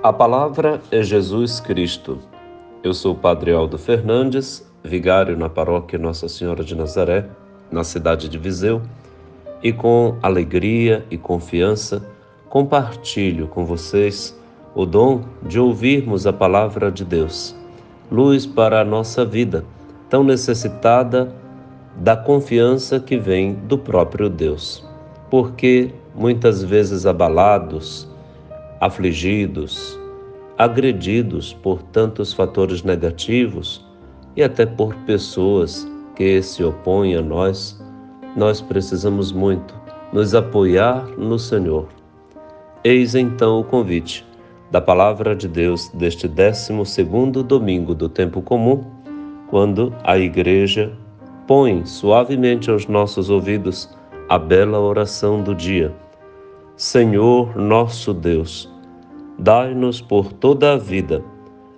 A palavra é Jesus Cristo. Eu sou o Padre Aldo Fernandes, vigário na paróquia Nossa Senhora de Nazaré, na cidade de Viseu, e com alegria e confiança compartilho com vocês o dom de ouvirmos a palavra de Deus, luz para a nossa vida, tão necessitada da confiança que vem do próprio Deus, porque muitas vezes abalados, afligidos, agredidos por tantos fatores negativos e até por pessoas que se opõem a nós precisamos muito nos apoiar no Senhor. Eis então o convite da Palavra de Deus deste 12º domingo do tempo comum, quando a Igreja põe suavemente aos nossos ouvidos a bela oração do dia. Senhor nosso Deus, dai-nos por toda a vida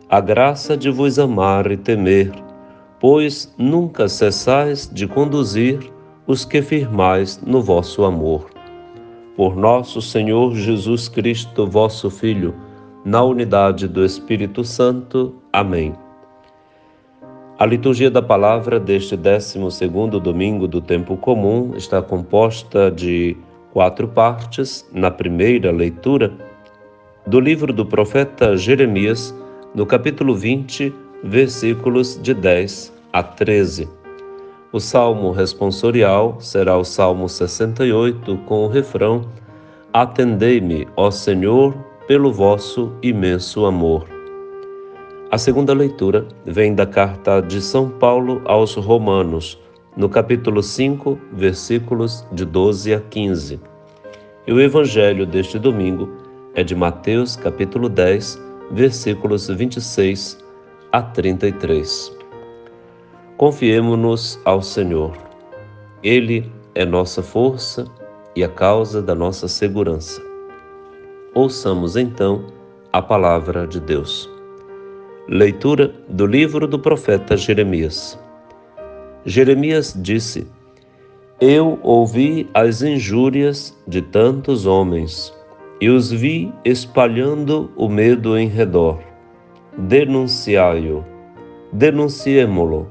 a graça de vos amar e temer, pois nunca cessais de conduzir os que firmais no vosso amor. Por nosso Senhor Jesus Cristo, vosso Filho, na unidade do Espírito Santo. Amém. A liturgia da palavra deste 12º domingo do tempo comum está composta de 4 partes. Na primeira leitura do livro do profeta Jeremias, no capítulo 20, versículos de 10 a 13. O salmo responsorial será o Salmo 68, com o refrão: Atendei-me, ó Senhor, pelo vosso imenso amor. A segunda leitura vem da carta de São Paulo aos Romanos, no capítulo 5, versículos de 12 a 15. E o evangelho deste domingo é de Mateus, capítulo 10, versículos 26 a 33. Confiemo-nos ao Senhor. Ele é nossa força e a causa da nossa segurança. Ouçamos então a palavra de Deus. Leitura do livro do profeta Jeremias. Jeremias disse: Eu ouvi as injúrias de tantos homens e os vi espalhando o medo em redor. Denunciai-o, denunciemo-lo.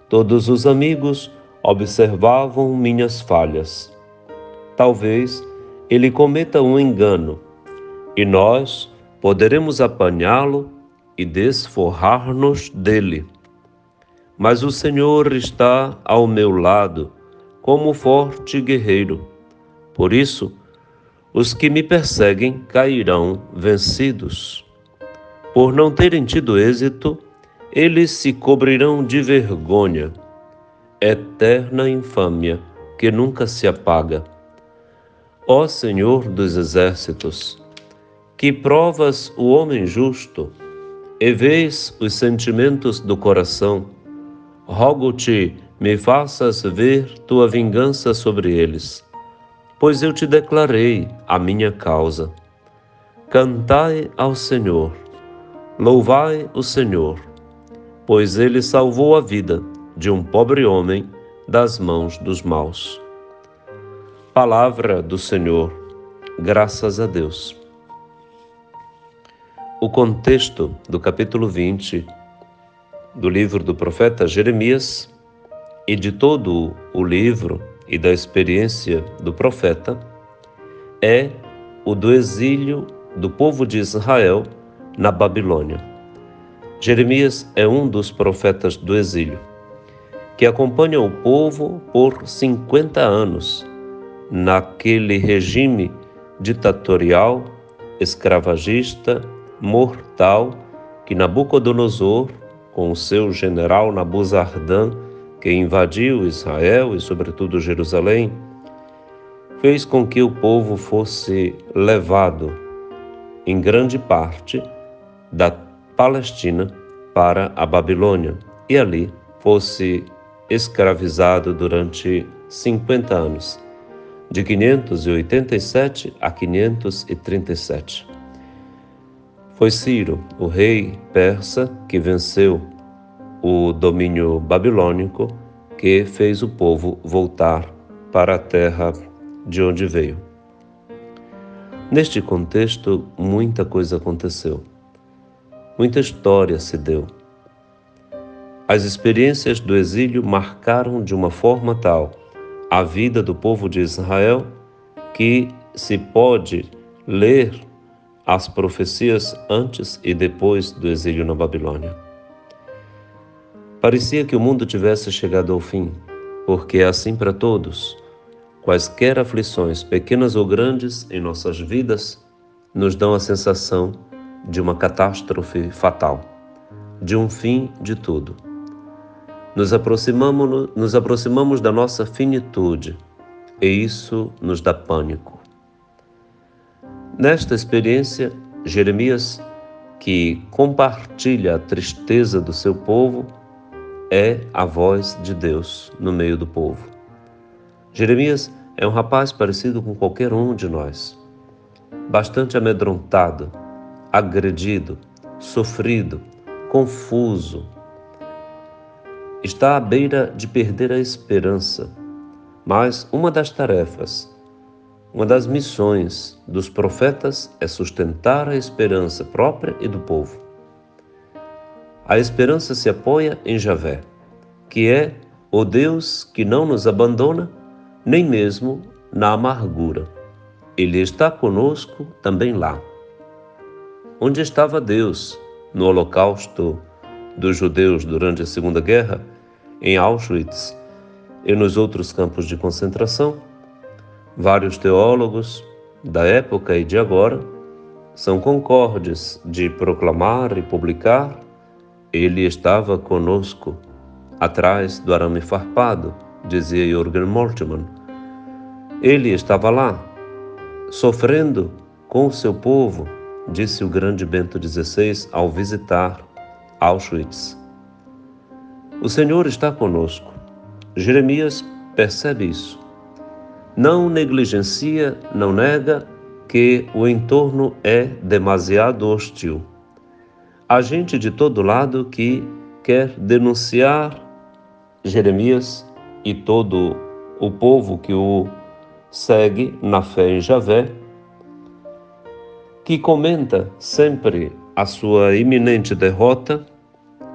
Todos os amigos observavam minhas falhas. Talvez ele cometa um engano, e nós poderemos apanhá-lo e desforrar-nos dele. Mas o Senhor está ao meu lado, como forte guerreiro. Por isso, os que me perseguem cairão vencidos. Por não terem tido êxito, eles se cobrirão de vergonha, eterna infâmia que nunca se apaga. Ó Senhor dos exércitos, que provas o homem justo e vês os sentimentos do coração, rogo-te, me faças ver tua vingança sobre eles, pois eu te declarei a minha causa. Cantai ao Senhor, louvai o Senhor, pois ele salvou a vida de um pobre homem das mãos dos maus. Palavra do Senhor, graças a Deus. O contexto do capítulo 20 do livro do profeta Jeremias e de todo o livro e da experiência do profeta é o do exílio do povo de Israel na Babilônia. Jeremias é um dos profetas do exílio, que acompanha o povo por 50 anos, naquele regime ditatorial, escravagista, mortal, que Nabucodonosor, com o seu general Nabuzardã, que invadiu Israel e sobretudo Jerusalém, fez com que o povo fosse levado, em grande parte, da Palestina para a Babilônia, e ali fosse escravizado durante 50 anos, de 587 a 537. Foi Ciro, o rei persa, que venceu o domínio babilônico, que fez o povo voltar para a terra de onde veio. Neste contexto, muita coisa aconteceu, muita história se deu. As experiências do exílio marcaram de uma forma tal a vida do povo de Israel que se pode ler as profecias antes e depois do exílio na Babilônia. Parecia que o mundo tivesse chegado ao fim, porque é assim para todos. Quaisquer aflições, pequenas ou grandes, em nossas vidas, nos dão a sensação de uma catástrofe fatal, de um fim de tudo. Nos aproximamos da nossa finitude, e isso nos dá pânico. Nesta experiência, Jeremias, que compartilha a tristeza do seu povo, é a voz de Deus no meio do povo. Jeremias é um rapaz parecido com qualquer um de nós, bastante amedrontado, agredido, sofrido, confuso. Está à beira de perder a esperança, mas uma das tarefas, uma das missões dos profetas é sustentar a esperança própria e do povo. A esperança se apoia em Javé, que é o Deus que não nos abandona, nem mesmo na amargura. Ele está conosco também lá. Onde estava Deus no holocausto dos judeus durante a Segunda Guerra, em Auschwitz e nos outros campos de concentração, vários teólogos da época e de agora são concordes de proclamar e publicar: ele estava conosco, atrás do arame farpado, dizia Jürgen Moltmann. Ele estava lá, sofrendo com o seu povo, disse o grande Bento XVI ao visitar Auschwitz. O Senhor está conosco. Jeremias percebe isso. Não negligencia, não nega que o entorno é demasiado hostil. Há gente de todo lado que quer denunciar Jeremias e todo o povo que o segue na fé em Javé, que comenta sempre a sua iminente derrota,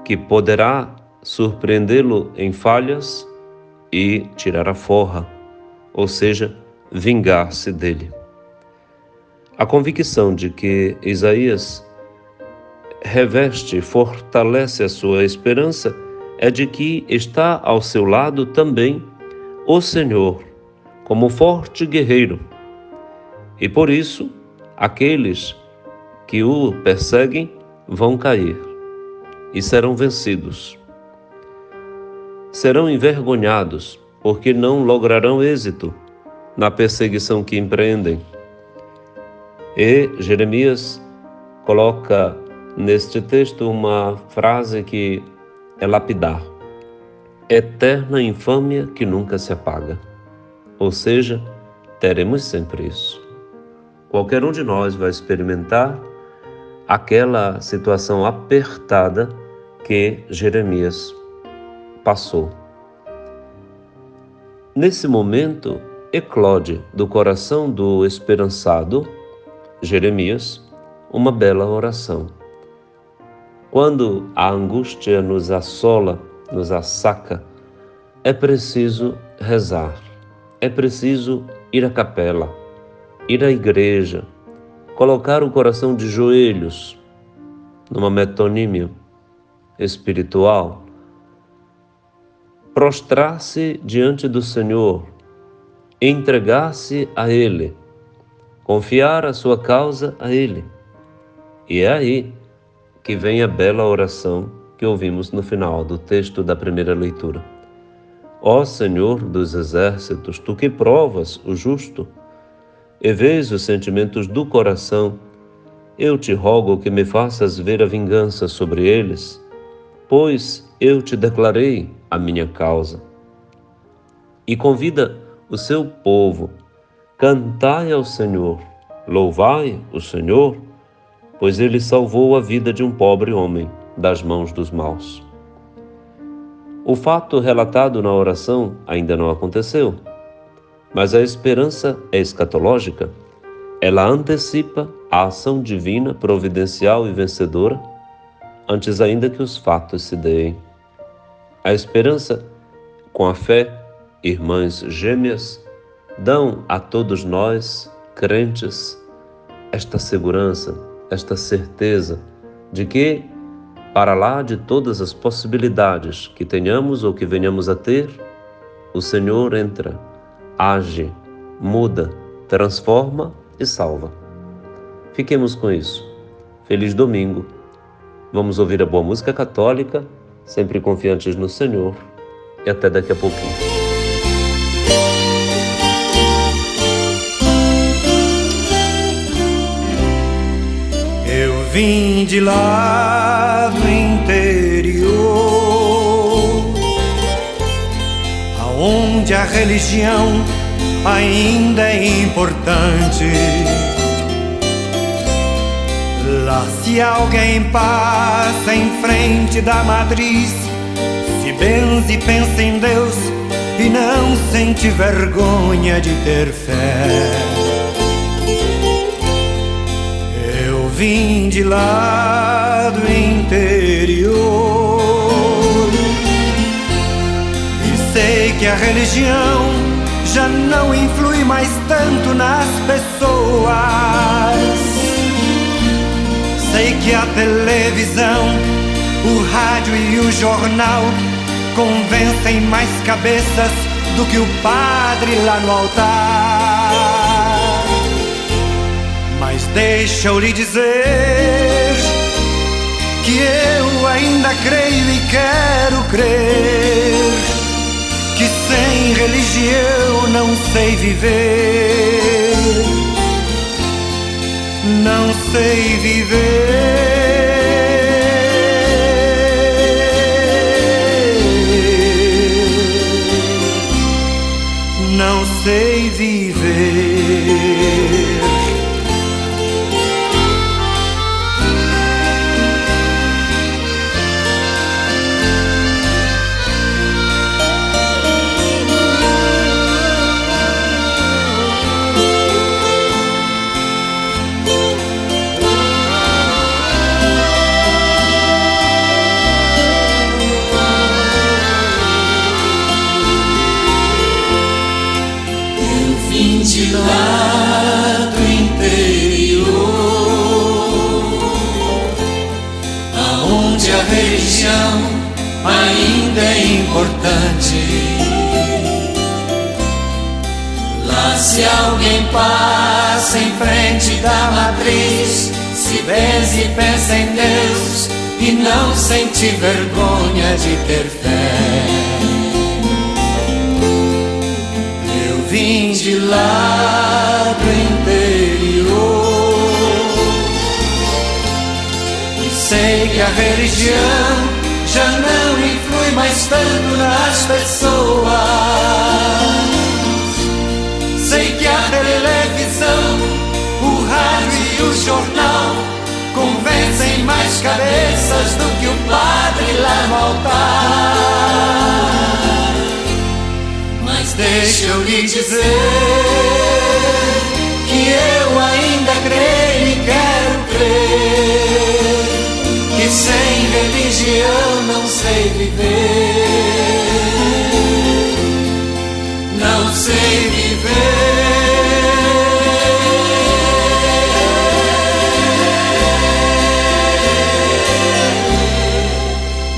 que poderá surpreendê-lo em falhas e tirar a forra, ou seja, vingar-se dele. A convicção de que Isaías reveste e fortalece a sua esperança é de que está ao seu lado também o Senhor, como forte guerreiro. E por isso, aqueles que o perseguem vão cair e serão vencidos. Serão envergonhados, porque não lograrão êxito na perseguição que empreendem. E Jeremias coloca neste texto uma frase que é lapidar: eterna infâmia que nunca se apaga. Ou seja, teremos sempre isso. Qualquer um de nós vai experimentar aquela situação apertada que Jeremias passou. Nesse momento, eclode do coração do esperançado Jeremias uma bela oração. Quando a angústia nos assola, nos assaca, é preciso rezar, é preciso ir à capela, ir à igreja, colocar o coração de joelhos numa metonímia espiritual, prostrar-se diante do Senhor, entregar-se a Ele, confiar a sua causa a Ele. E é aí que vem a bela oração que ouvimos no final do texto da primeira leitura. Ó Senhor dos exércitos, tu que provas o justo e vês os sentimentos do coração, eu te rogo que me faças ver a vingança sobre eles, pois eu te declarei a minha causa. E convida o seu povo: cantai ao Senhor, louvai o Senhor, pois ele salvou a vida de um pobre homem das mãos dos maus. O fato relatado na oração ainda não aconteceu, mas a esperança é escatológica. Ela antecipa a ação divina, providencial e vencedora, antes ainda que os fatos se deem. A esperança, com a fé, irmãs gêmeas, dão a todos nós, crentes, esta segurança, esta certeza de que, para lá de todas as possibilidades que tenhamos ou que venhamos a ter, o Senhor entra, age, muda, transforma e salva. Fiquemos com isso. Feliz domingo. Vamos ouvir a boa música católica, sempre confiantes no Senhor, e até daqui a pouquinho. Eu vim de lá do interior, aonde a religião ainda é importante. Lá se alguém passa em frente da matriz, se benze e pensa em Deus e não sente vergonha de ter fé. Eu vim de lá do interior e sei que a religião já não influi mais tanto nas pessoas. Sei que a televisão, o rádio e o jornal convencem mais cabeças do que o padre lá no altar. Mas deixa eu lhe dizer que eu ainda creio e quero crer que sem religião não sei viver. Não sei viver. Não sei viver. De lá do interior, aonde a religião ainda é importante. Lá se alguém passa em frente da matriz, se benze e pensa em Deus e não sente vergonha de ter fé. Vim de lá do interior e sei que a religião já não influi mais tanto nas pessoas. Sei que a televisão, o rádio e o jornal convencem mais cabeças do que o padre lá no altar. Mas deixa eu lhe dizer que eu ainda creio e quero crer que sem religião não sei viver. Não sei viver.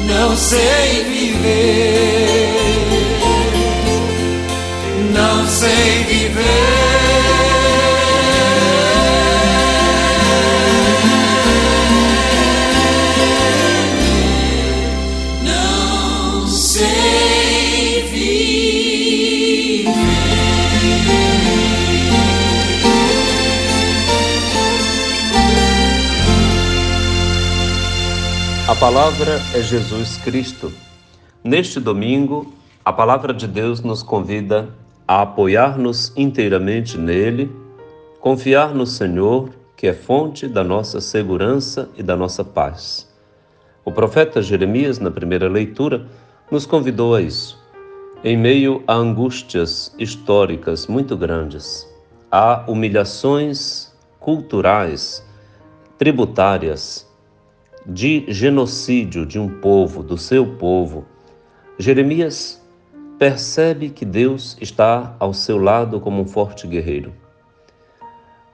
Não sei viver. Não sei viver. Não sei viver. A palavra é Jesus Cristo. Neste domingo, a palavra de Deus nos convida a apoiar-nos inteiramente nele, confiar no Senhor, que é fonte da nossa segurança e da nossa paz. O profeta Jeremias, na primeira leitura, nos convidou a isso. Em meio a angústias históricas muito grandes, a humilhações, culturais, tributárias, de genocídio de um povo, do seu povo, Jeremias percebe que Deus está ao seu lado como um forte guerreiro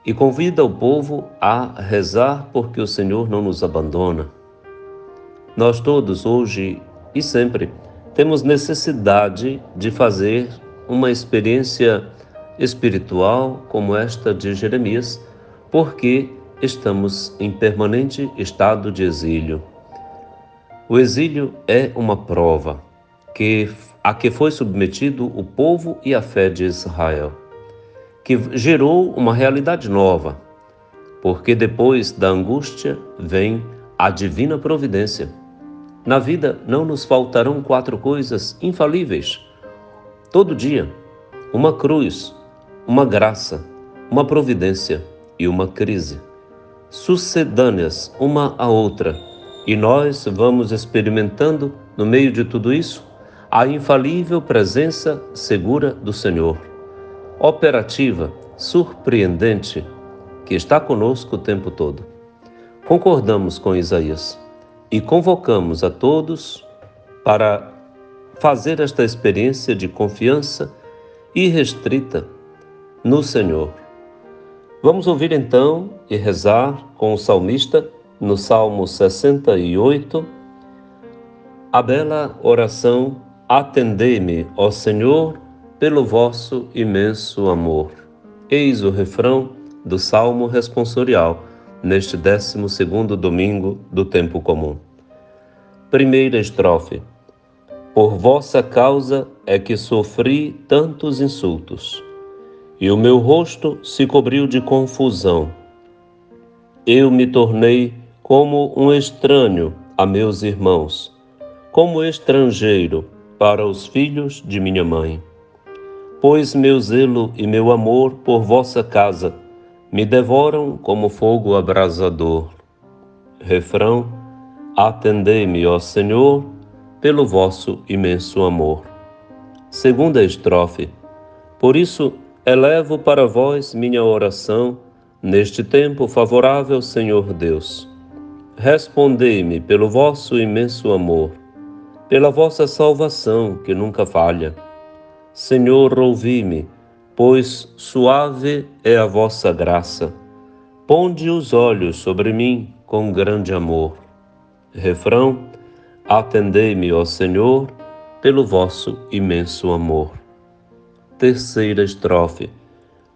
e convida o povo a rezar porque o Senhor não nos abandona. Nós todos, hoje e sempre, temos necessidade de fazer uma experiência espiritual como esta de Jeremias, porque estamos em permanente estado de exílio. O exílio é uma prova a que foi submetido o povo e a fé de Israel, que gerou uma realidade nova, porque depois da angústia vem a divina providência. Na vida não nos faltarão 4 coisas infalíveis. Todo dia, uma cruz, uma graça, uma providência e uma crise, sucedâneas uma à outra, e nós vamos experimentando, no meio de tudo isso, a infalível presença segura do Senhor, operativa, surpreendente, que está conosco o tempo todo. Concordamos com Isaías e convocamos a todos para fazer esta experiência de confiança irrestrita no Senhor. Vamos ouvir então e rezar com o salmista no Salmo 68, a bela oração: Atendei-me, ó Senhor, pelo vosso imenso amor. Eis o refrão do Salmo responsorial, neste 12º domingo do tempo comum. Primeira estrofe. Por vossa causa é que sofri tantos insultos, e o meu rosto se cobriu de confusão. Eu me tornei como um estranho a meus irmãos, como estrangeiro para os filhos de minha mãe. Pois meu zelo e meu amor por vossa casa me devoram como fogo abrasador. Refrão: atendei-me, ó Senhor, pelo vosso imenso amor. Segunda estrofe. Por isso elevo para vós minha oração, neste tempo favorável, Senhor Deus. Respondei-me pelo vosso imenso amor, pela vossa salvação que nunca falha. Senhor, ouvi-me, pois suave é a vossa graça. Ponde os olhos sobre mim com grande amor. Refrão: atendei-me, ó Senhor, pelo vosso imenso amor. Terceira estrofe.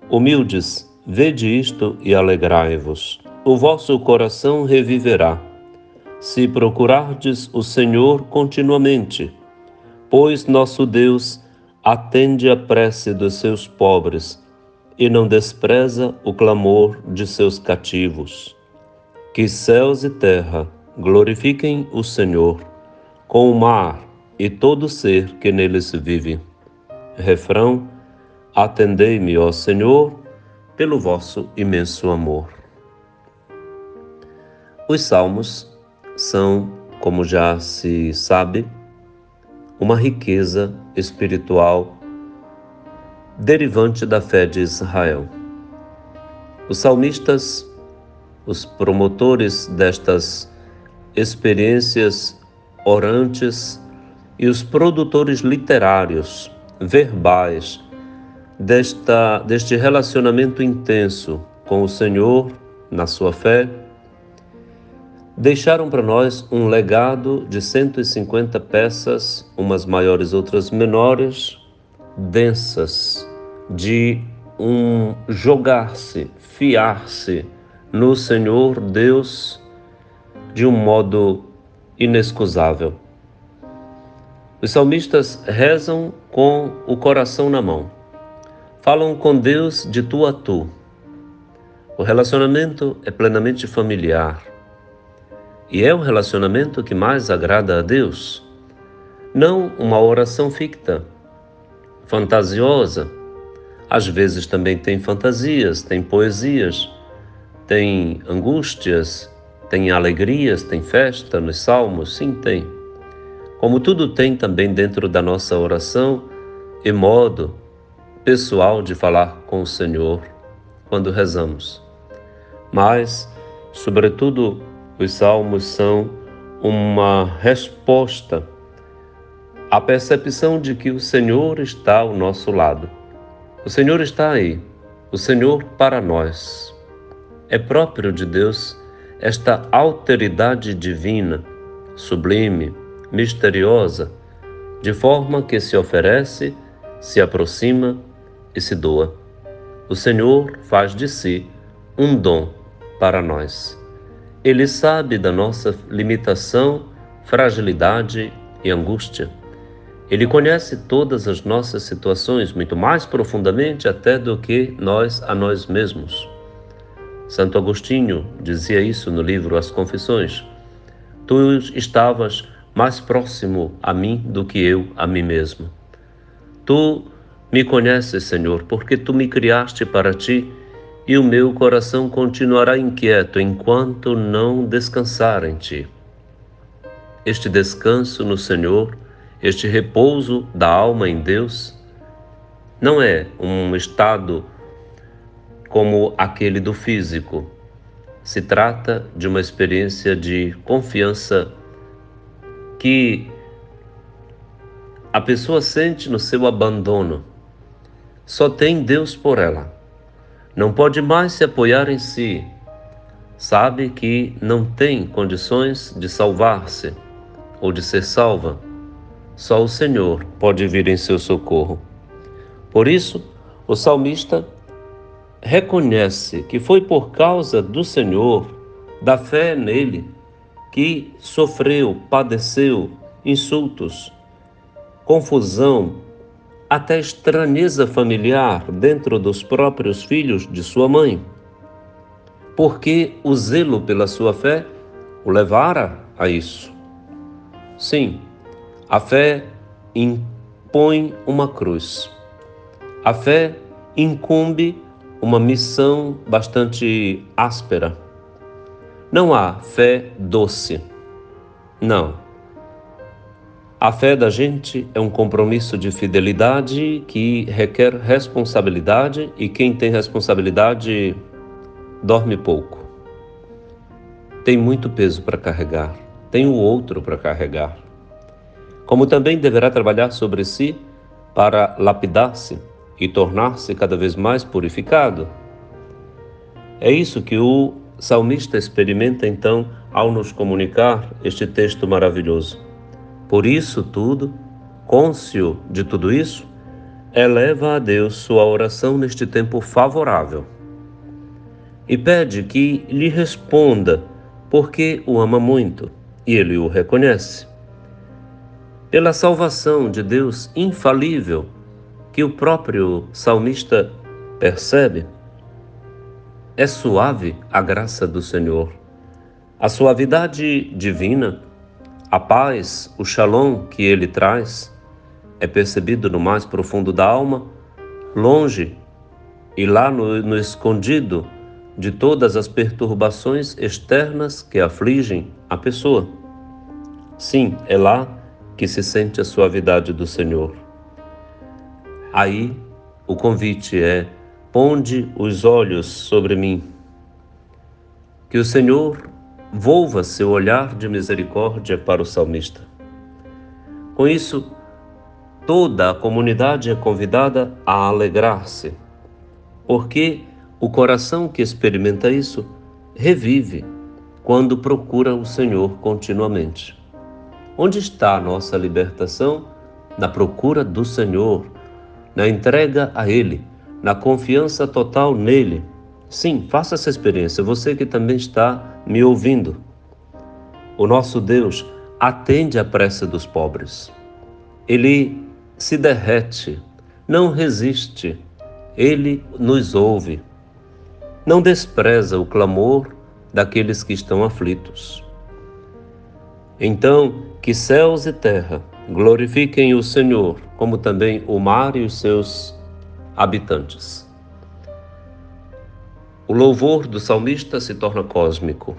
Humildes, vede isto e alegrai-vos. O vosso coração reviverá, se procurardes o Senhor continuamente, pois nosso Deus atende a prece dos seus pobres e não despreza o clamor de seus cativos. Que céus e terra glorifiquem o Senhor, com o mar e todo ser que neles vive. Refrão: atendei-me, ó Senhor, pelo vosso imenso amor. Os salmos são, como já se sabe, uma riqueza espiritual derivante da fé de Israel. Os salmistas, os promotores destas experiências orantes e os produtores literários, verbais, deste relacionamento intenso com o Senhor na sua fé, deixaram para nós um legado de 150 peças, umas maiores, outras menores, densas, de um jogar-se, fiar-se no Senhor Deus de um modo inexcusável. Os salmistas rezam com o coração na mão, falam com Deus de tu a tu. O relacionamento é plenamente familiar. E é o relacionamento que mais agrada a Deus. Não uma oração ficta, fantasiosa. Às vezes também tem fantasias, tem poesias, tem angústias, tem alegrias, tem festa nos salmos, sim, tem. Como tudo tem também dentro da nossa oração e modo pessoal de falar com o Senhor quando rezamos. Mas, sobretudo, os salmos são uma resposta à percepção de que o Senhor está ao nosso lado. O Senhor está aí, o Senhor para nós. É próprio de Deus esta alteridade divina, sublime, misteriosa, de forma que se oferece, se aproxima e se doa. O Senhor faz de si um dom para nós. Ele sabe da nossa limitação, fragilidade e angústia. Ele conhece todas as nossas situações, muito mais profundamente até do que nós a nós mesmos. Santo Agostinho dizia isso no livro As Confissões. Tu estavas mais próximo a mim do que eu a mim mesmo. Tu me conheces, Senhor, porque tu me criaste para ti, e o meu coração continuará inquieto enquanto não descansar em ti. Este descanso no Senhor, este repouso da alma em Deus, não é um estado como aquele do físico. Se trata de uma experiência de confiança que a pessoa sente no seu abandono. Só tem Deus por ela. Não pode mais se apoiar em si. Sabe que não tem condições de salvar-se ou de ser salva. Só o Senhor pode vir em seu socorro. Por isso, o salmista reconhece que foi por causa do Senhor, da fé nele, que sofreu, padeceu insultos, confusão, até estranheza familiar dentro dos próprios filhos de sua mãe, porque o zelo pela sua fé o levara a isso. Sim, a fé impõe uma cruz. A fé incumbe uma missão bastante áspera. Não há fé doce. Não. A fé da gente é um compromisso de fidelidade que requer responsabilidade, e quem tem responsabilidade dorme pouco. Tem muito peso para carregar, tem o outro para carregar. Como também deverá trabalhar sobre si para lapidar-se e tornar-se cada vez mais purificado. É isso que o salmista experimenta então ao nos comunicar este texto maravilhoso. Por isso tudo, cônscio de tudo isso, eleva a Deus sua oração neste tempo favorável e pede que lhe responda, porque o ama muito e ele o reconhece. Pela salvação de Deus infalível, que o próprio salmista percebe, é suave a graça do Senhor. A suavidade divina, a paz, o shalom que ele traz, é percebido no mais profundo da alma, longe e lá no escondido de todas as perturbações externas que afligem a pessoa. Sim, é lá que se sente a suavidade do Senhor. Aí o convite é: ponde os olhos sobre mim. Que o Senhor volva seu olhar de misericórdia para o salmista. Com isso, toda a comunidade é convidada a alegrar-se, porque o coração que experimenta isso revive quando procura o Senhor continuamente. Onde está a nossa libertação? Na procura do Senhor, na entrega a Ele, na confiança total nele. Sim, faça essa experiência, você que também está me ouvindo. O nosso Deus atende à prece dos pobres. Ele se derrete, não resiste, Ele nos ouve. Não despreza o clamor daqueles que estão aflitos. Então, que céus e terra glorifiquem o Senhor, como também o mar e os seus habitantes. O louvor do salmista se torna cósmico,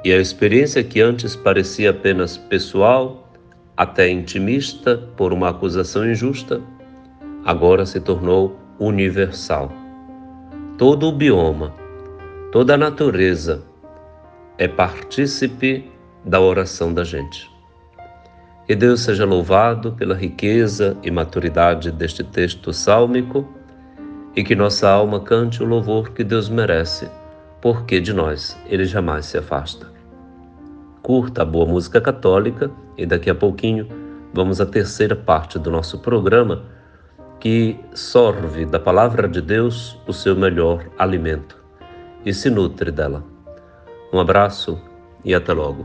e a experiência que antes parecia apenas pessoal, até intimista por uma acusação injusta, agora se tornou universal. Todo o bioma, Toda a natureza é partícipe da oração da gente. Que Deus seja louvado pela riqueza e maturidade deste texto sálmico e que nossa alma cante o louvor que Deus merece, porque de nós Ele jamais se afasta. Curta a boa música católica e daqui a pouquinho vamos à terceira parte do nosso programa, que sorve da Palavra de Deus o seu melhor alimento e se nutre dela. Um abraço e até logo.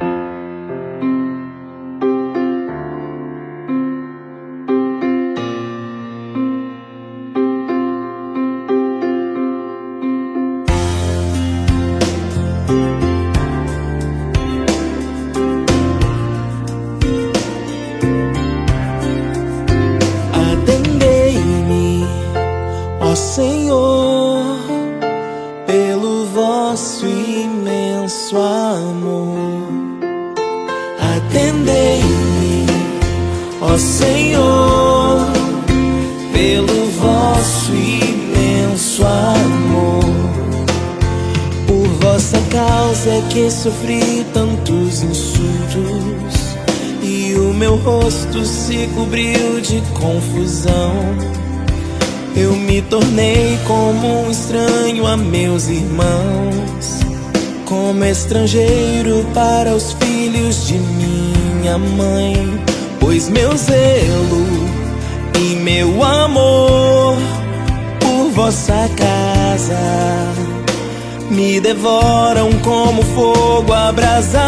Senhor, pelo vosso imenso amor, atendei-me, ó Senhor, pelo vosso imenso amor. Por vossa causa é que sofri tantos insultos e o meu rosto se cobriu de confusão. Eu me tornei como um estranho a meus irmãos, como estrangeiro para os filhos de minha mãe. Pois meu zelo e meu amor por vossa casa me devoram como fogo abrasador.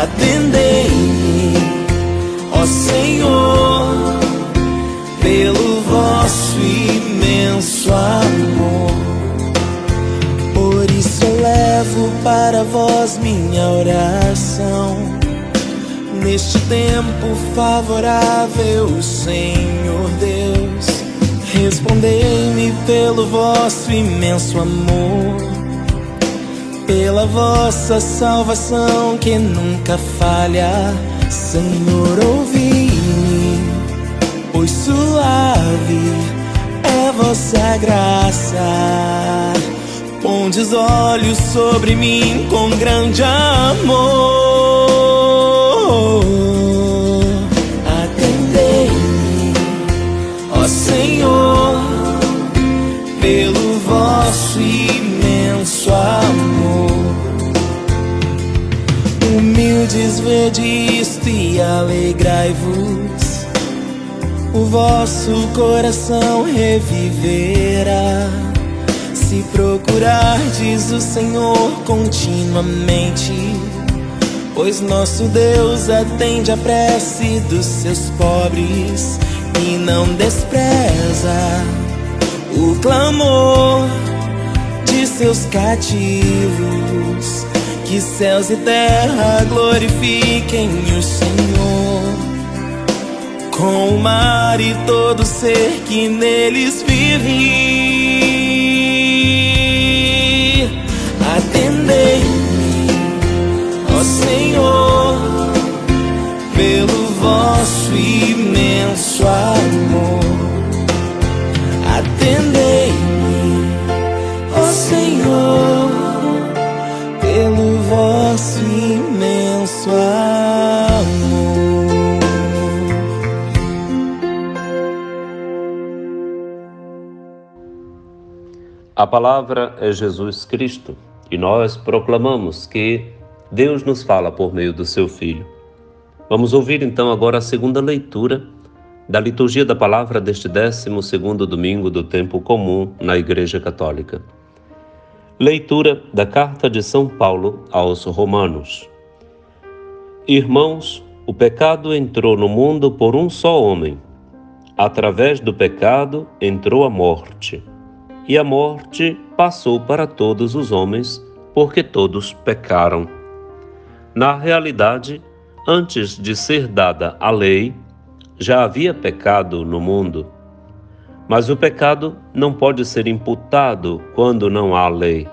Atendei-me, ó Senhor, pelo vosso imenso amor. Por isso eu levo para vós minha oração, neste tempo favorável, Senhor Deus. Respondei-me pelo vosso imenso amor, pela vossa salvação que nunca falha. Senhor, ouvi-me, pois suave é vossa graça. Ponde os olhos sobre mim com grande amor. Atendei-me, ó Senhor, pelo vosso imenso amor. Humildes, vede isto e alegrai-vos, o vosso coração reviverá. Se procurardes o Senhor continuamente, pois nosso Deus atende a prece dos seus pobres e não despreza o clamor de seus cativos. Que céus e terra glorifiquem o Senhor, com o mar e todo ser que neles vive. Atendei-me, ó Senhor, pelo vosso imenso amor. Atendei-me, ó Senhor, pelo vosso imenso amor. A palavra é Jesus Cristo e nós proclamamos que Deus nos fala por meio do seu Filho. Vamos ouvir então agora a segunda leitura da liturgia da palavra deste 12º domingo do tempo comum na Igreja Católica. Leitura da Carta de São Paulo aos Romanos. Irmãos, o pecado entrou no mundo por um só homem. Através do pecado entrou a morte. E a morte passou para todos os homens, porque todos pecaram. Na realidade, antes de ser dada a lei, já havia pecado no mundo. Mas o pecado não pode ser imputado quando não há lei.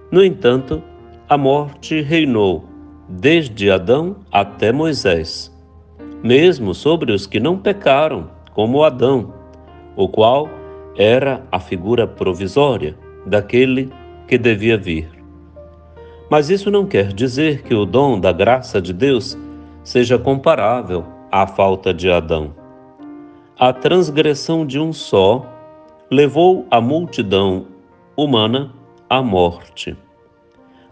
No entanto, a morte reinou desde Adão até Moisés, mesmo sobre os que não pecaram, como Adão, o qual Era a figura provisória daquele que devia vir. Mas isso não quer dizer que o dom da graça de Deus seja comparável à falta de Adão. A transgressão de um só levou a multidão humana à morte.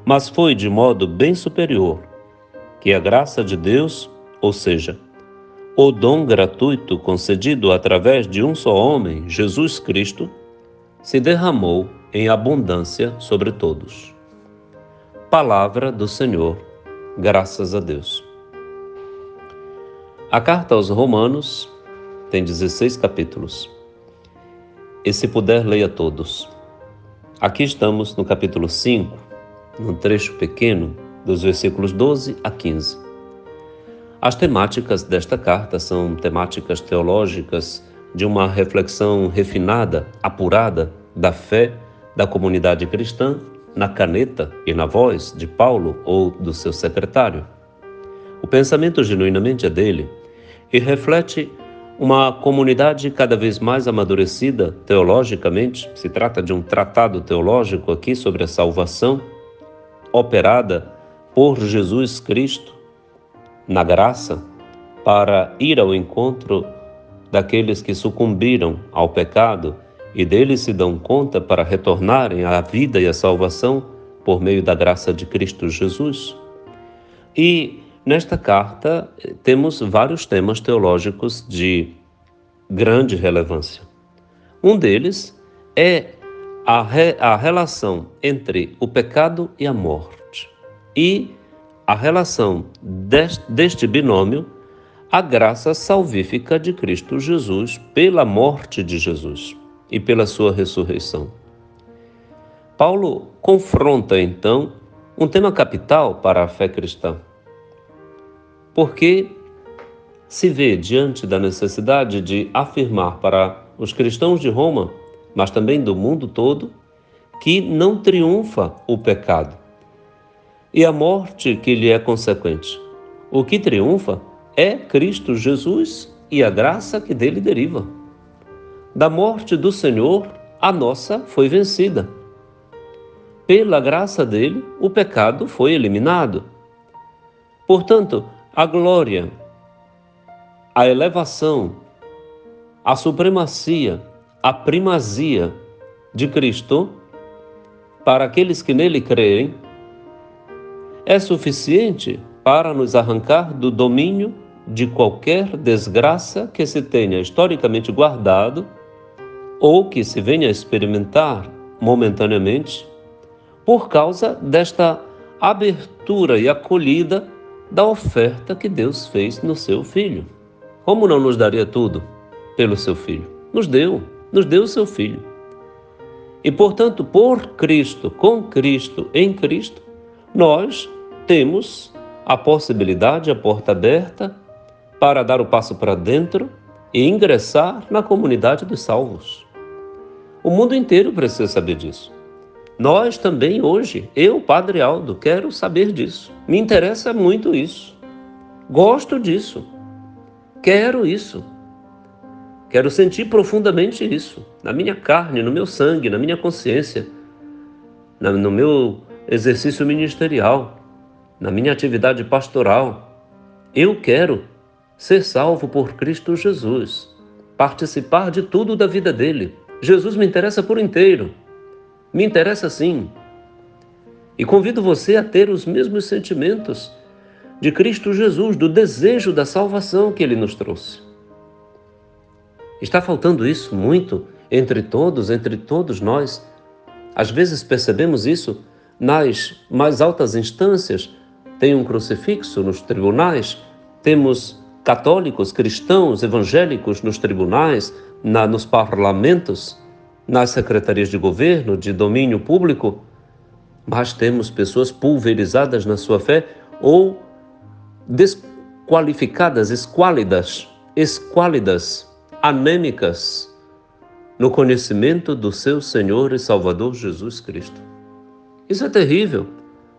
Mas foi de modo bem superior que a graça de Deus, ou seja, o dom gratuito concedido através de um só homem, Jesus Cristo, se derramou em abundância sobre todos. Palavra do Senhor, graças a Deus. A carta aos Romanos tem 16 capítulos. E se puder, leia todos. Aqui estamos no capítulo 5, num trecho pequeno, dos versículos 12 a 15. As temáticas desta carta são temáticas teológicas de uma reflexão refinada, apurada da fé da comunidade cristã na caneta e na voz de Paulo ou do seu secretário. O pensamento genuinamente é dele e reflete uma comunidade cada vez mais amadurecida teologicamente. Se trata de um tratado teológico aqui sobre a salvação operada por Jesus Cristo na graça para ir ao encontro daqueles que sucumbiram ao pecado e deles se dão conta para retornarem à vida e à salvação por meio da graça de Cristo Jesus. E nesta carta temos vários temas teológicos de grande relevância. Um deles é a relação entre o pecado e a morte e a relação deste binômio, a graça salvífica de Cristo Jesus pela morte de Jesus e pela sua ressurreição. Paulo confronta, então, um tema capital para a fé cristã, porque se vê diante da necessidade de afirmar para os cristãos de Roma, mas também do mundo todo, que não triunfa o pecado e a morte que lhe é consequente. O que triunfa é Cristo Jesus e a graça que dele deriva. Da morte do Senhor, a nossa foi vencida. Pela graça dele, o pecado foi eliminado. Portanto, a glória, a elevação, a supremacia, a primazia de Cristo, para aqueles que nele creem, é suficiente para nos arrancar do domínio de qualquer desgraça que se tenha historicamente guardado ou que se venha a experimentar momentaneamente por causa desta abertura e acolhida da oferta que Deus fez no seu Filho. Como não nos daria tudo pelo seu Filho? Nos deu o seu Filho. E, portanto, por Cristo, com Cristo, em Cristo, nós temos a possibilidade, a porta aberta para dar o passo para dentro e ingressar na comunidade dos salvos. O mundo inteiro precisa saber disso. Nós também hoje, eu, Padre Aldo, quero saber disso. Me interessa muito isso. Gosto disso. Quero isso. Quero sentir profundamente isso, na minha carne, no meu sangue, na minha consciência, no meu exercício ministerial, na minha atividade pastoral. Eu quero ser salvo por Cristo Jesus, participar de tudo da vida dele. Jesus me interessa por inteiro, me interessa sim. E convido você a ter os mesmos sentimentos de Cristo Jesus, do desejo da salvação que ele nos trouxe. Está faltando isso muito entre todos nós. Às vezes percebemos isso nas mais altas instâncias. Tem um crucifixo nos tribunais, temos católicos, cristãos, evangélicos nos tribunais, nos parlamentos, nas secretarias de governo, de domínio público, mas temos pessoas pulverizadas na sua fé ou desqualificadas, esquálidas, anêmicas no conhecimento do seu Senhor e Salvador Jesus Cristo. Isso é terrível,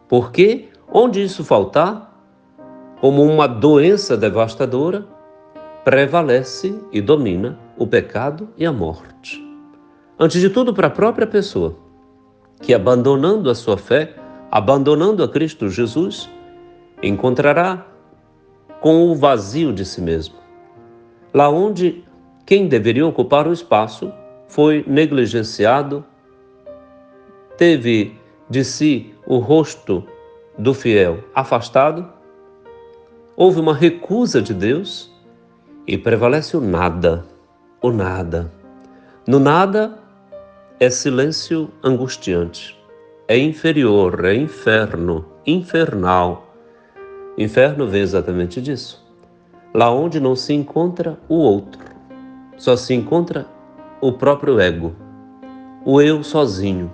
porque onde isso faltar, como uma doença devastadora, prevalece e domina o pecado e a morte. Antes de tudo, para a própria pessoa, que abandonando a sua fé, abandonando a Cristo Jesus, encontrará com o vazio de si mesmo. Lá onde quem deveria ocupar o espaço foi negligenciado, teve de si o rosto do fiel afastado, houve uma recusa de Deus e prevalece o nada, o nada. No nada é silêncio angustiante, é inferior, é inferno, infernal. Inferno vem exatamente disso. Lá onde não se encontra o outro, só se encontra o próprio ego, o eu sozinho,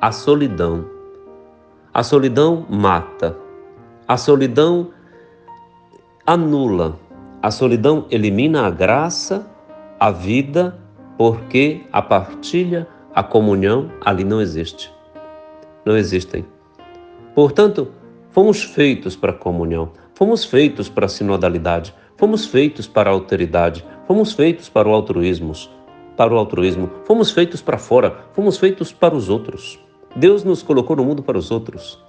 a solidão. A solidão mata, a solidão anula, a solidão elimina a graça, a vida, porque a partilha, a comunhão ali não existe. Não existem. Portanto, fomos feitos para a comunhão, fomos feitos para a sinodalidade, fomos feitos para a alteridade, fomos feitos para o altruísmo, fomos feitos para fora, fomos feitos para os outros. Deus nos colocou no mundo para os outros.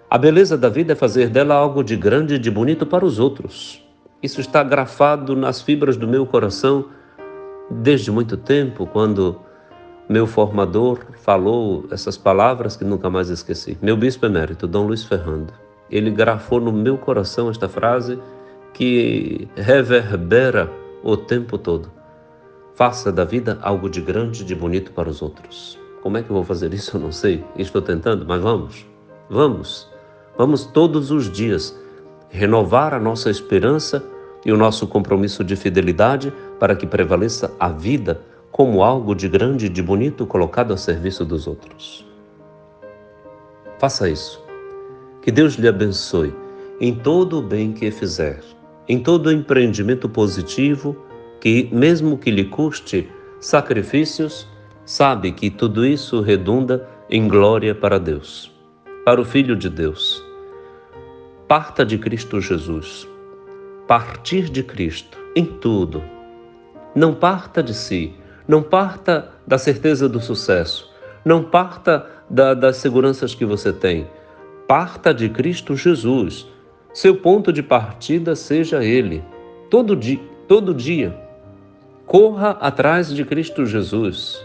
A beleza da vida é fazer dela algo de grande e de bonito para os outros. Isso está grafado nas fibras do meu coração desde muito tempo, quando meu formador falou essas palavras que nunca mais esqueci. Meu bispo emérito, Dom Luiz Ferrando. Ele grafou no meu coração esta frase que reverbera o tempo todo. Faça da vida algo de grande e de bonito para os outros. Como é que eu vou fazer isso? Eu não sei. Estou tentando, mas vamos. Vamos todos os dias renovar a nossa esperança e o nosso compromisso de fidelidade para que prevaleça a vida como algo de grande e de bonito colocado a serviço dos outros. Faça isso. Que Deus lhe abençoe em todo o bem que fizer, em todo o empreendimento positivo que, mesmo que lhe custe sacrifícios, sabe que tudo isso redunda em glória para Deus, para o Filho de Deus. Parta de Cristo Jesus. Partir de Cristo em tudo. Não parta de si, não parta da certeza do sucesso, não parta das seguranças que você tem. Parta de Cristo Jesus. Seu ponto de partida seja Ele. Todo dia. Corra atrás de Cristo Jesus,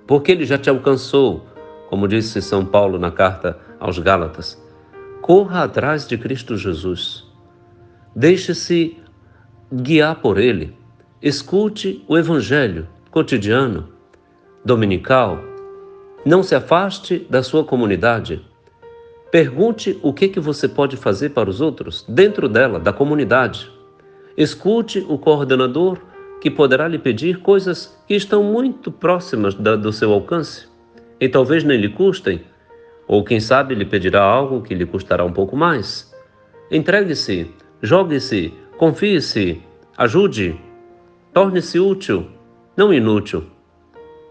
porque Ele já te alcançou, como disse São Paulo na carta aos Gálatas. Corra atrás de Cristo Jesus. Deixe-se guiar por Ele. Escute o Evangelho cotidiano, dominical. Não se afaste da sua comunidade. Pergunte o que você pode fazer para os outros dentro dela, da comunidade. Escute o coordenador que poderá lhe pedir coisas que estão muito próximas do seu alcance e talvez nem lhe custem, ou quem sabe lhe pedirá algo que lhe custará um pouco mais. Entregue-se, jogue-se, confie-se, ajude, torne-se útil, não inútil.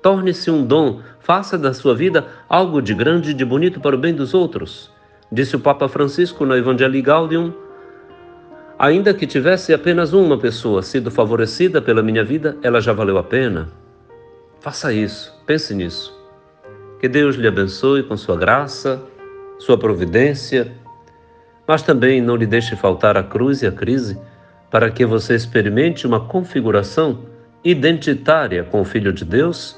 Torne-se um dom, faça da sua vida algo de grande e de bonito para o bem dos outros. Disse o Papa Francisco no Evangelii Gaudium: ainda que tivesse apenas uma pessoa sido favorecida pela minha vida, ela já valeu a pena. Faça isso, pense nisso. Que Deus lhe abençoe com sua graça, sua providência, mas também não lhe deixe faltar a cruz e a crise, para que você experimente uma configuração identitária com o Filho de Deus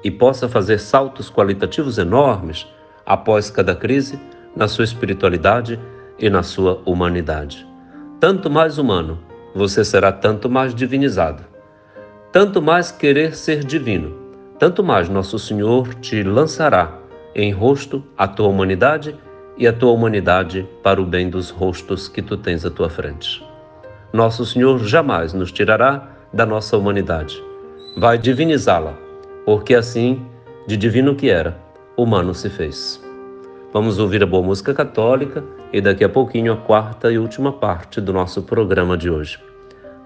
e possa fazer saltos qualitativos enormes após cada crise na sua espiritualidade e na sua humanidade. Tanto mais humano, você será tanto mais divinizado. Tanto mais querer ser divino, tanto mais Nosso Senhor te lançará em rosto a tua humanidade e a tua humanidade para o bem dos rostos que tu tens à tua frente. Nosso Senhor jamais nos tirará da nossa humanidade. Vai divinizá-la, porque assim, de divino que era, humano se fez. Vamos ouvir a boa música católica e daqui a pouquinho a quarta e última parte do nosso programa de hoje.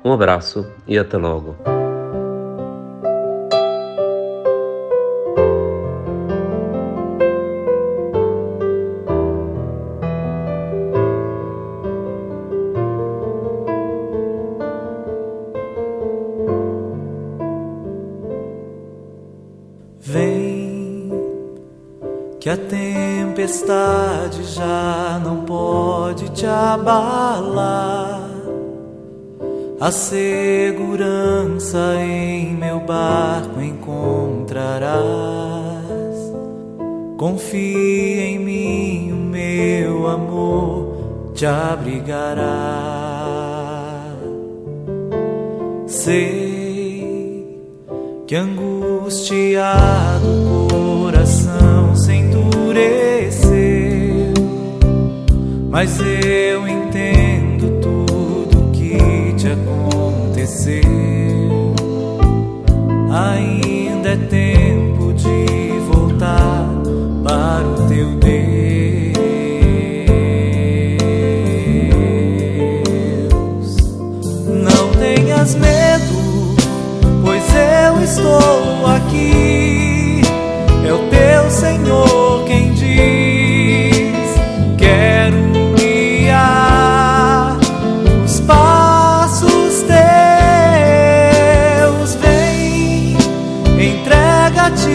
Um abraço e até logo. que a tempestade já não pode te abalar. A segurança em meu barco encontrarás. Confia em mim, o meu amor te abrigará. Sei que angustiado o coração se endureceu, mas eu entendo tudo que te aconteceu. Ainda é tempo de voltar para o teu Deus. Não tenhas medo, pois eu estou aqui. É o teu Senhor quem diz: quero guiar os passos teus. Vem, entrega-te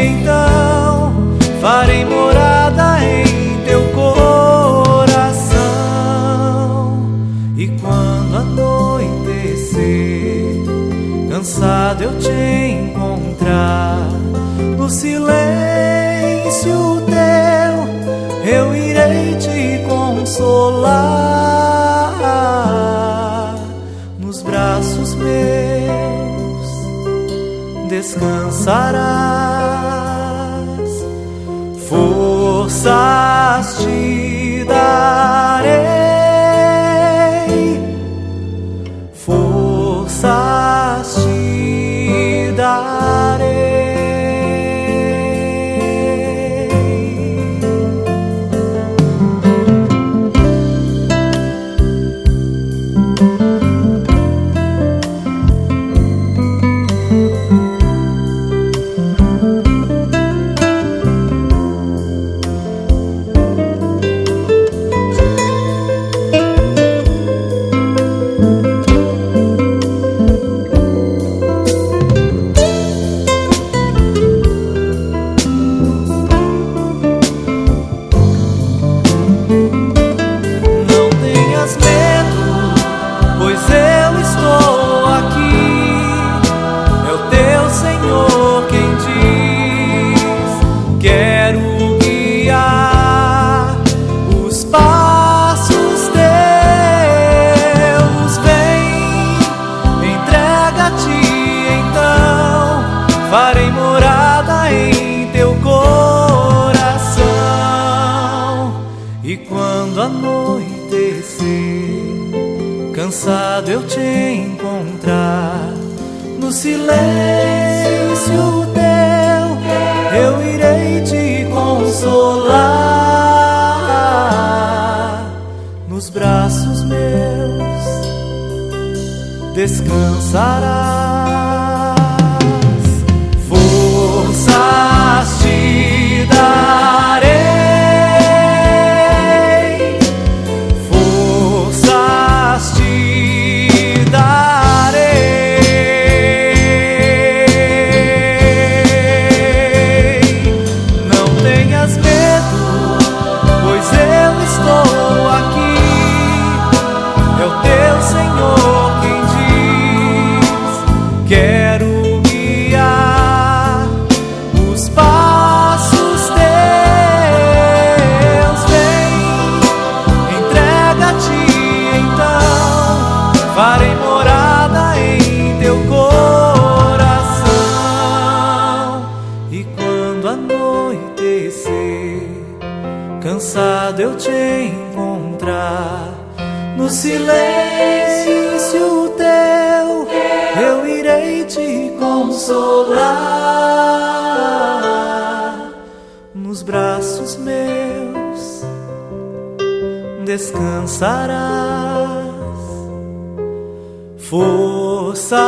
então, farei morada em teu coração. E quando anoitecer, cansado eu te encontrar, no silêncio teu eu irei te consolar. Nos braços meus descansarás. Forças te darei, forças te darei. Farei morada em teu coração. E quando anoitecer, cansado eu te encontrar, no silêncio teu eu irei te consolar. Nos braços meus descansarás. Forças te darei, forças te darei. Não tenhas medo, pois eu estou aqui. É o teu Senhor quem diz: quero guiar os passos teus. Vem, entrega-te então, farei morada em teu coração. E quando anoitecer, cansado eu te encontrar, no silêncio teu eu irei te consolar. Nos braços meus descansarás. Forças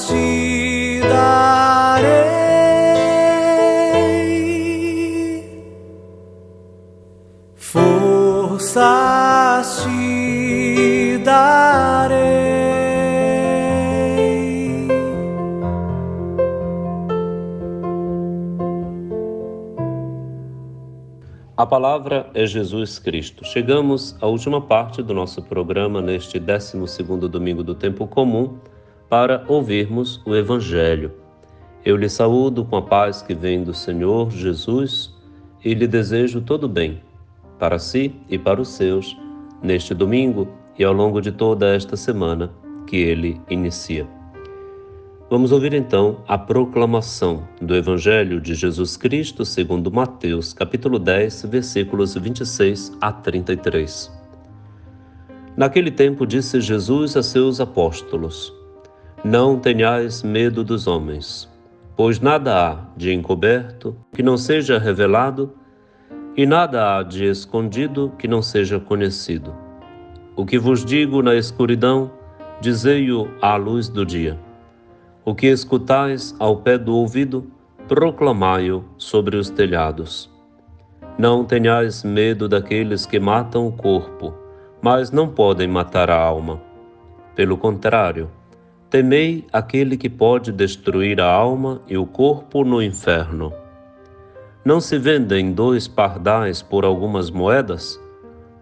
te darei, forças te darei. A palavra é Jesus Cristo. Chegamos à última parte do nosso programa neste 12º domingo do tempo comum para ouvirmos o Evangelho. Eu lhe saúdo com a paz que vem do Senhor Jesus e lhe desejo todo bem para si e para os seus neste domingo e ao longo de toda esta semana que ele inicia. Vamos ouvir então a proclamação do Evangelho de Jesus Cristo segundo Mateus, capítulo 10, versículos 26 a 33. Naquele tempo disse Jesus a seus apóstolos: Não tenhais medo dos homens, pois nada há de encoberto que não seja revelado, e nada há de escondido que não seja conhecido. O que vos digo na escuridão, dizei-o à luz do dia. O que escutais ao pé do ouvido, proclamai-o sobre os telhados. Não tenhais medo daqueles que matam o corpo, mas não podem matar a alma. Pelo contrário, temei aquele que pode destruir a alma e o corpo no inferno. Não se vendem 2 pardais por algumas moedas?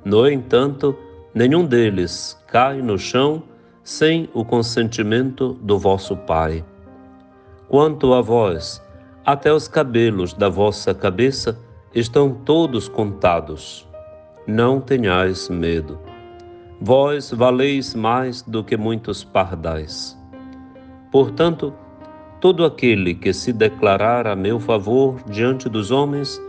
No entanto, nenhum deles cai no chão sem o consentimento do vosso Pai. Quanto a vós, até os cabelos da vossa cabeça estão todos contados. Não tenhais medo. Vós valeis mais do que muitos pardais. Portanto, todo aquele que se declarar a meu favor diante dos homens,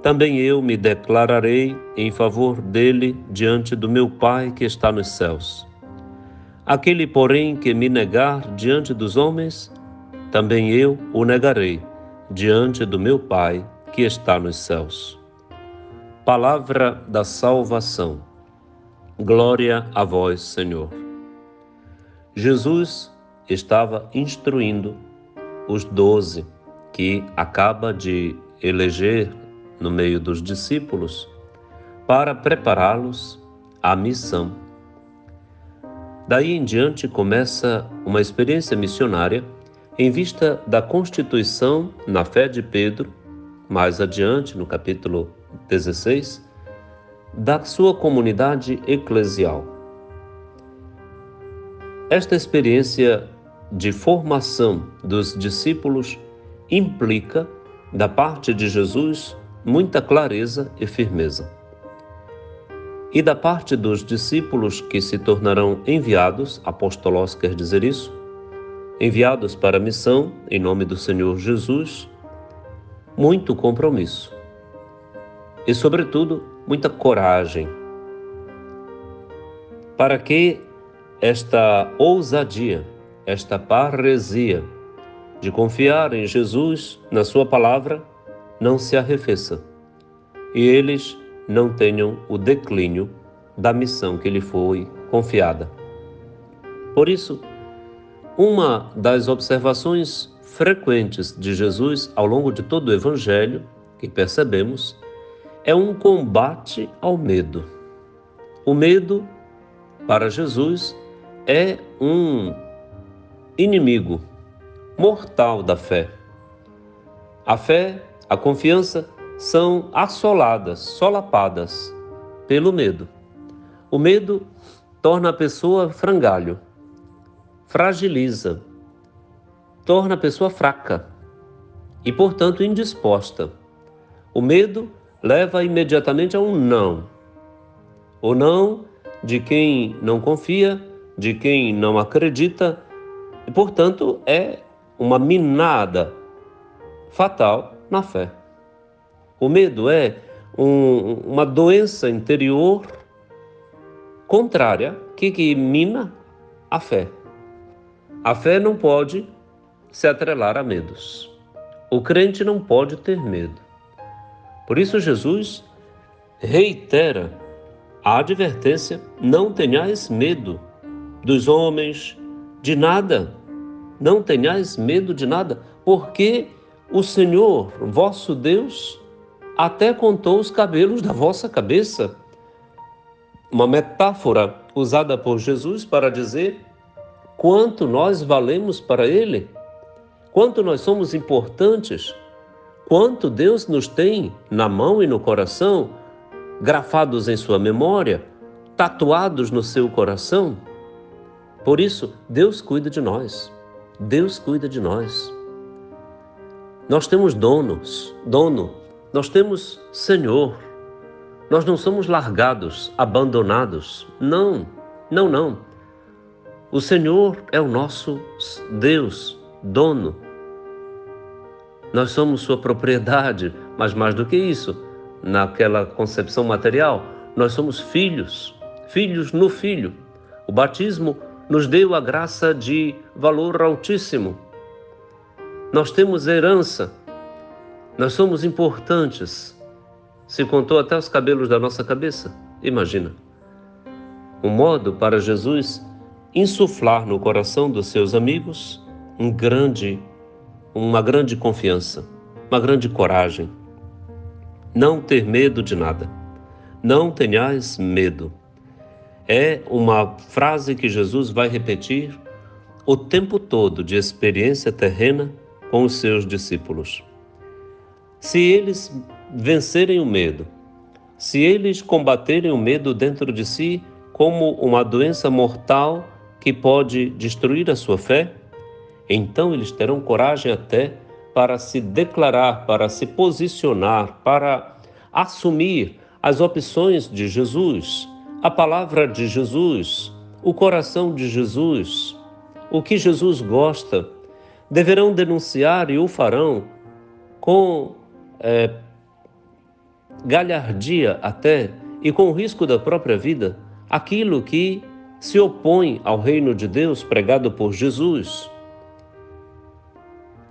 também eu me declararei em favor dele diante do meu Pai que está nos céus. Aquele, porém, que me negar diante dos homens, também eu o negarei diante do meu Pai que está nos céus. Palavra da salvação. Glória a vós, Senhor. Jesus estava instruindo os 12 que acaba de eleger no meio dos discípulos para prepará-los à missão. Daí em diante começa uma experiência missionária em vista da constituição na fé de Pedro, mais adiante no capítulo 16, da sua comunidade eclesial. Esta experiência de formação dos discípulos implica, da parte de Jesus, muita clareza e firmeza. E da parte dos discípulos que se tornarão enviados, apóstolos quer dizer isso, enviados para a missão em nome do Senhor Jesus, muito compromisso e, sobretudo, muita coragem, para que esta ousadia, esta parresia de confiar em Jesus, na sua palavra, não se arrefeça e eles não tenham o declínio da missão que lhe foi confiada. Por isso, uma das observações frequentes de Jesus ao longo de todo o Evangelho, que percebemos, é um combate ao medo. O medo, para Jesus, é um inimigo mortal da fé. A fé, a confiança, são assoladas, solapadas pelo medo. O medo torna a pessoa frangalho, fragiliza, torna a pessoa fraca e, portanto, indisposta. O medo leva imediatamente a um não. O não de quem não confia, de quem não acredita e, portanto, é uma minada fatal na fé. O medo é uma doença interior contrária que mina a fé. A fé não pode se atrelar a medos. O crente não pode ter medo. Por isso Jesus reitera a advertência: não tenhais medo dos homens, de nada. Não tenhais medo de nada, porque o Senhor, vosso Deus, até contou os cabelos da vossa cabeça. Uma metáfora usada por Jesus para dizer quanto nós valemos para Ele, quanto nós somos importantes, quanto Deus nos tem na mão e no coração, grafados em sua memória, tatuados no seu coração. Por isso, Deus cuida de nós. Deus cuida de nós. Nós temos dono, nós temos Senhor. Nós não somos largados, abandonados. Não. O Senhor é o nosso Deus, dono. Nós somos sua propriedade, mas mais do que isso, naquela concepção material, nós somos filhos no Filho. O batismo nos deu a graça de valor altíssimo. Nós temos herança, nós somos importantes. Se contou até os cabelos da nossa cabeça, imagina. Um modo para Jesus insuflar no coração dos seus amigos uma grande confiança, uma grande coragem. Não ter medo de nada. Não tenhais medo. É uma frase que Jesus vai repetir o tempo todo de experiência terrena com os seus discípulos. Se eles vencerem o medo, se eles combaterem o medo dentro de si como uma doença mortal que pode destruir a sua fé, então eles terão coragem até para se declarar, para se posicionar, para assumir as opções de Jesus, a palavra de Jesus, o coração de Jesus, o que Jesus gosta. Deverão denunciar e o farão com galhardia até e com o risco da própria vida, aquilo que se opõe ao reino de Deus pregado por Jesus.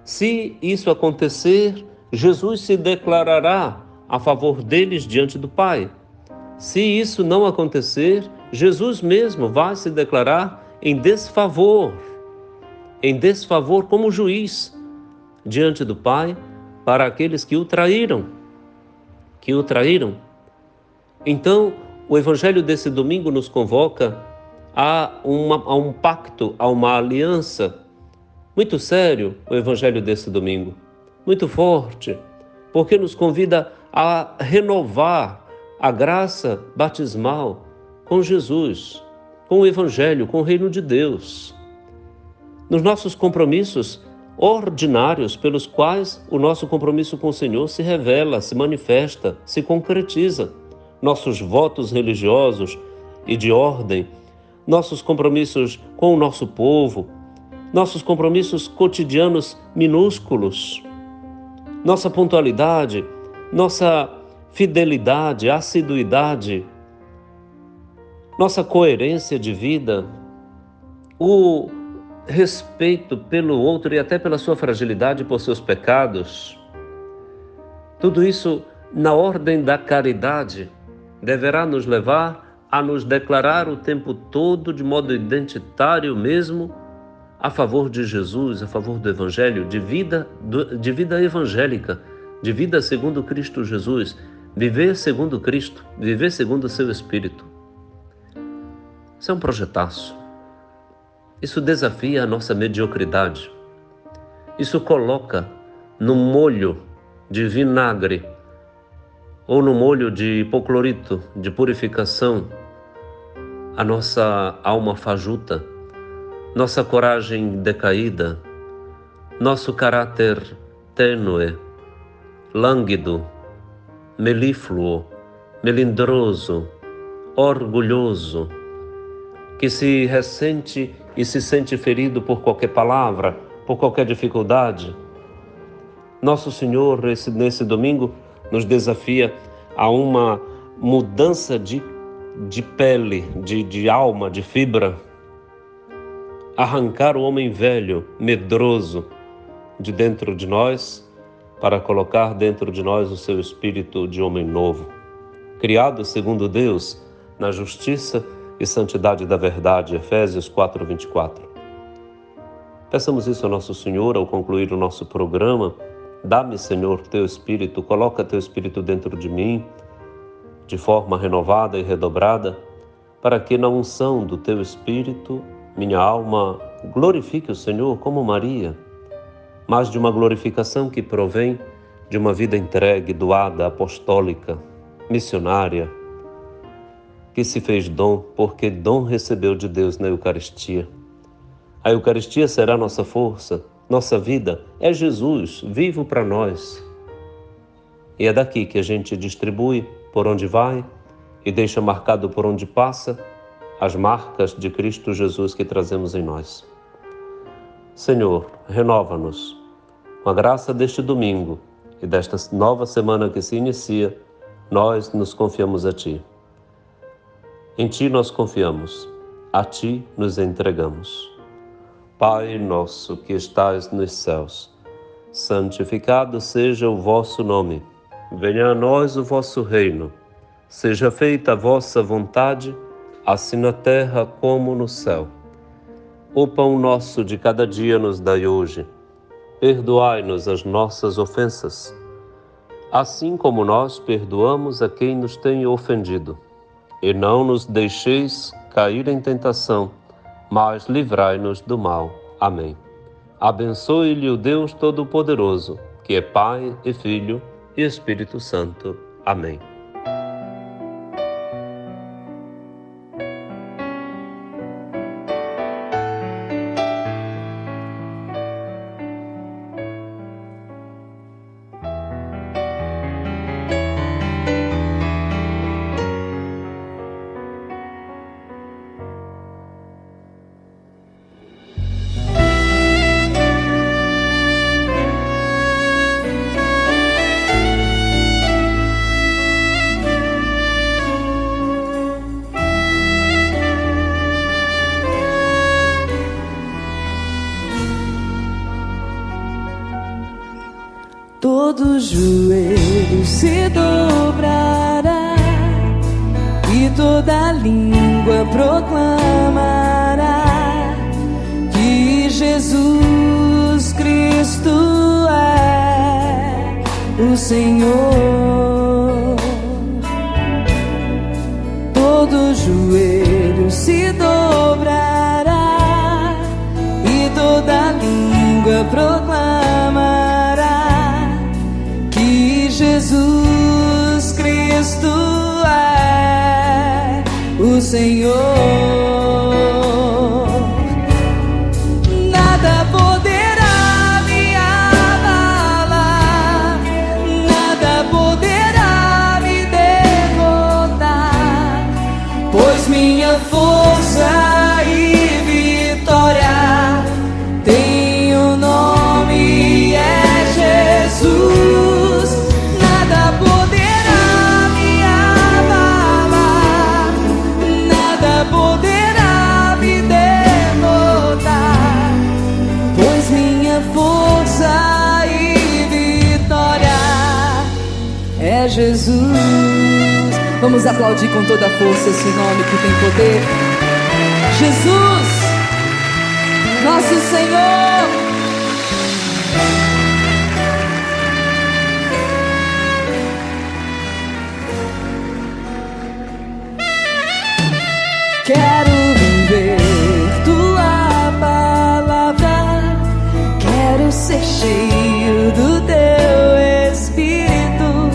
Se isso acontecer, Jesus se declarará a favor deles diante do Pai. Se isso não acontecer, Jesus mesmo vai se declarar em desfavor como juiz diante do Pai para aqueles que o traíram. Então, o Evangelho desse domingo nos convoca a um pacto, a uma aliança. Muito sério o Evangelho desse domingo, muito forte, porque nos convida a renovar a graça batismal com Jesus, com o Evangelho, com o reino de Deus. Nos nossos compromissos ordinários, pelos quais o nosso compromisso com o Senhor se revela, se manifesta, se concretiza. Nossos votos religiosos e de ordem, nossos compromissos com o nosso povo, nossos compromissos cotidianos minúsculos, nossa pontualidade, nossa fidelidade, assiduidade, nossa coerência de vida, o respeito pelo outro e até pela sua fragilidade por seus pecados. Tudo isso, na ordem da caridade, deverá nos levar a nos declarar o tempo todo, de modo identitário mesmo, a favor de Jesus, a favor do Evangelho, de vida evangélica, de vida segundo Cristo Jesus, viver segundo Cristo, viver segundo o seu Espírito. Isso é um projetaço. Isso desafia a nossa mediocridade. Isso coloca no molho de vinagre ou no molho de hipoclorito, de purificação, a nossa alma fajuta, nossa coragem decaída, nosso caráter tênue, lânguido, melífluo, melindroso, orgulhoso, que se ressente e se sente ferido por qualquer palavra, por qualquer dificuldade. Nosso Senhor, nesse domingo, nos desafia a uma mudança de pele, de alma, de fibra. Arrancar o homem velho, medroso, de dentro de nós, para colocar dentro de nós o seu espírito de homem novo, criado segundo Deus, na justiça e santidade da verdade. Efésios 4:24. Peçamos isso ao nosso Senhor ao concluir o nosso programa. Dá-me, Senhor, teu Espírito, coloca teu Espírito dentro de mim, de forma renovada e redobrada, para que na unção do teu Espírito, minha alma glorifique o Senhor como Maria, mas de uma glorificação que provém de uma vida entregue, doada, apostólica, missionária, que se fez dom porque dom recebeu de Deus na Eucaristia. A Eucaristia será nossa força, nossa vida, é Jesus vivo para nós. E é daqui que a gente distribui por onde vai e deixa marcado por onde passa as marcas de Cristo Jesus que trazemos em nós. Senhor, renova-nos. Com a graça deste domingo e desta nova semana que se inicia, nós nos confiamos a Ti. Em Ti nós confiamos, a Ti nos entregamos. Pai nosso que estais nos céus, santificado seja o vosso nome. Venha a nós o vosso reino. Seja feita a vossa vontade, assim na terra como no céu. O pão nosso de cada dia nos dai hoje. Perdoai-nos as nossas ofensas, assim como nós perdoamos a quem nos tem ofendido. E não nos deixeis cair em tentação, mas livrai-nos do mal. Amém. Abençoe-lhe o Deus Todo-Poderoso, que é Pai e Filho e Espírito Santo. Amém. Todo joelho se dobrará e toda língua proclamará que Jesus Cristo é o Senhor. Todo joelho se dobrará e toda língua proclamará Jesus Cristo é o Senhor. Nada poderá me abalar, nada poderá me derrotar, pois minha força e vitória tem o nome é Jesus. Jesus. Vamos aplaudir com toda a força esse nome que tem poder. Jesus, nosso Senhor. Quero viver tua palavra, quero ser cheio do teu Espírito,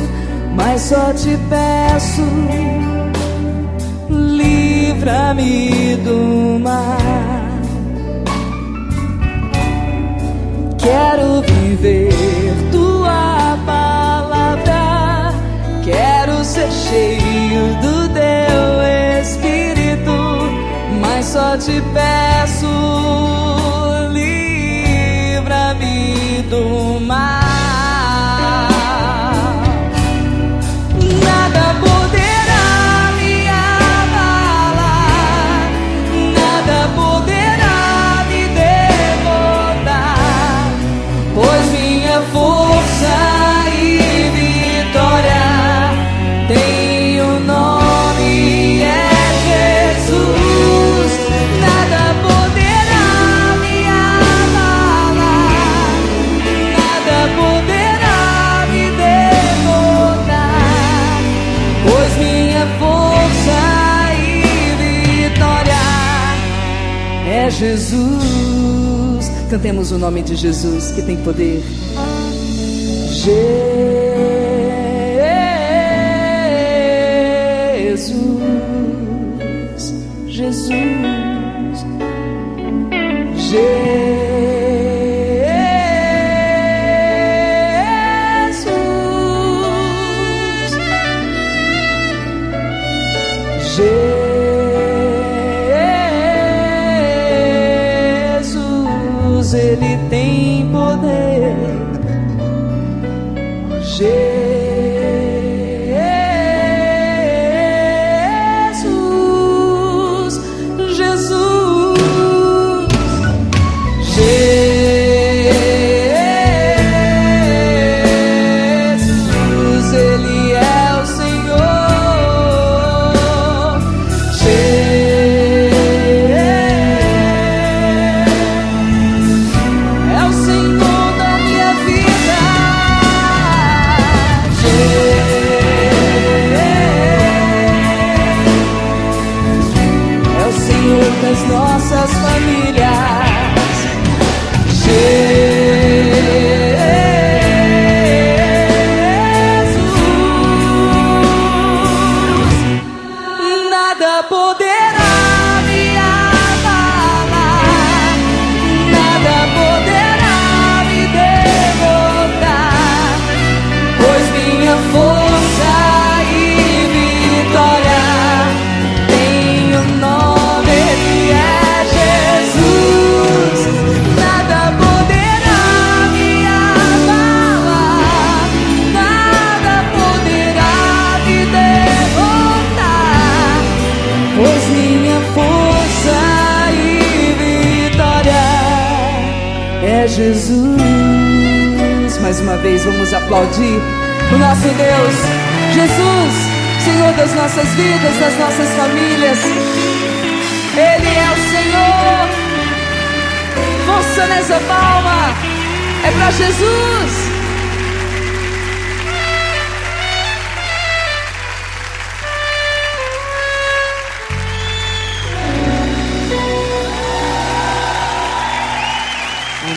mas só te peço, livra-me do mal. Quero viver tua palavra, quero ser cheio do teu Espírito, mas só te peço, livra-me do mal. Jesus, cantemos o nome de Jesus que tem poder. Jesus, Ele tem poder. Jesus, Jesus, Jesus, Ele é o Senhor. É o Senhor da minha vida. É o Senhor das nossas famílias. Jesus, nada poderá me abalar, nada poderá me derrotar, pois minha força e vitória tem o nome, Ele é Jesus. Nada poderá me abalar, nada poderá me derrotar, pois minha força e vitória é Jesus. Mais uma vez vamos aplaudir o nosso Deus, Jesus, Senhor das nossas vidas, das nossas famílias. Ele é o Senhor. Força nessa palma, é pra Jesus.